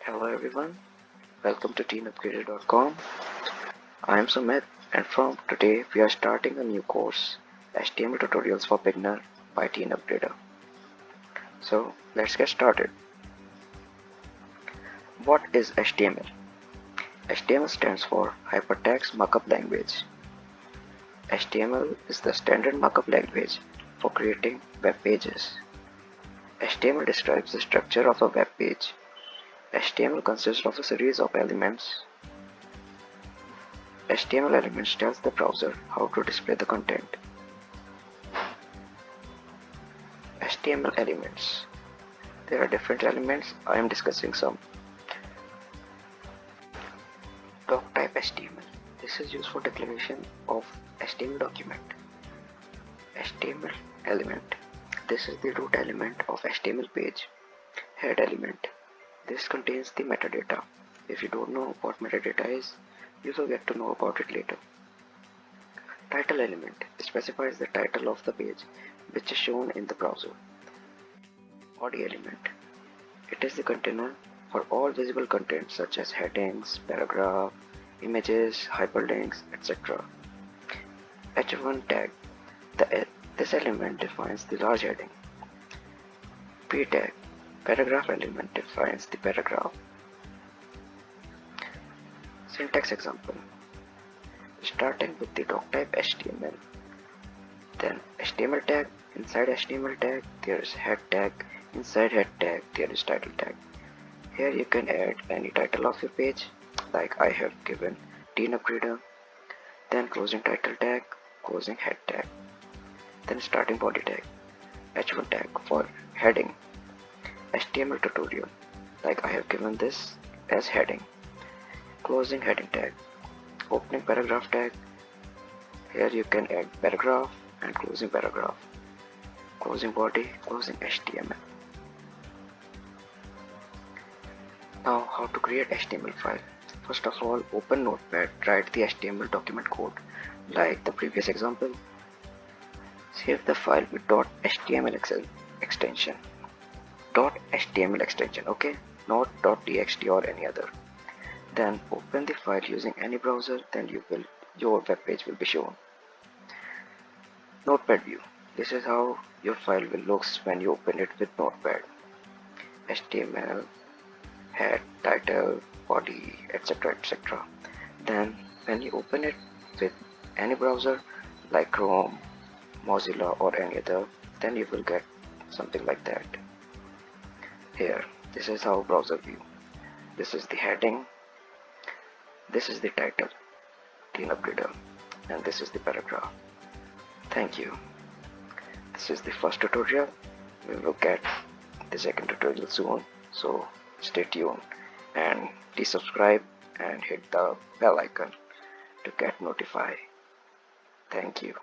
Hello everyone, welcome to TeenUpgrader.com. I am Sumit and from today we are starting a new course, HTML Tutorials for Beginner by TeenUpgrader. So let's get started. What is HTML? HTML stands for Hypertext Markup Language. HTML is the standard markup language for creating web pages. HTML describes the structure of a web page. HTML consists of a series of elements. HTML elements tells the browser how to display the content. HTML elements. There are different elements. I am discussing some. Doc type HTML. This is used for declaration of HTML document. HTML element. This is the root element of HTML page. Head element. This contains the metadata. If you don't know what metadata is, you will get to know about it later. Title element specifies the title of the page which is shown in the browser. Body element. It is the container for all visible content such as headings, paragraph, images, hyperlinks, etc. H1 tag. This element defines the large heading. P tag. Paragraph element defines the paragraph. Syntax example. Starting with the doc type HTML. Then HTML tag. Inside HTML tag there is head tag. Inside head tag there is title tag. Here you can add any title of your page, like I have given TeenUpgrader. Then closing title tag, closing head tag. Then starting body tag, H1 tag for heading. HTML tutorial, like I have given this as heading. Closing heading tag, opening paragraph tag. Here you can add paragraph and closing paragraph. Closing body, closing HTML. Now how to create HTML file. First of all, open Notepad, write the HTML document code like the previous example. Save the file with .html extension. .html extension, okay, not .txt or any other. Then open the file using any browser, then your web page will be shown. Notepad View. This is how your file will look when you open it with Notepad. HTML, head, title, body, etc. etc. Then when you open it with any browser like Chrome, Mozilla or any other, then you will get something like that. Here, this is how browser view. This is the heading. This is the title, TeenUpgrader, and this is the paragraph. Thank you. This is the first tutorial. We will get the second tutorial soon, so stay tuned and please subscribe and hit the bell icon to get notified. Thank you.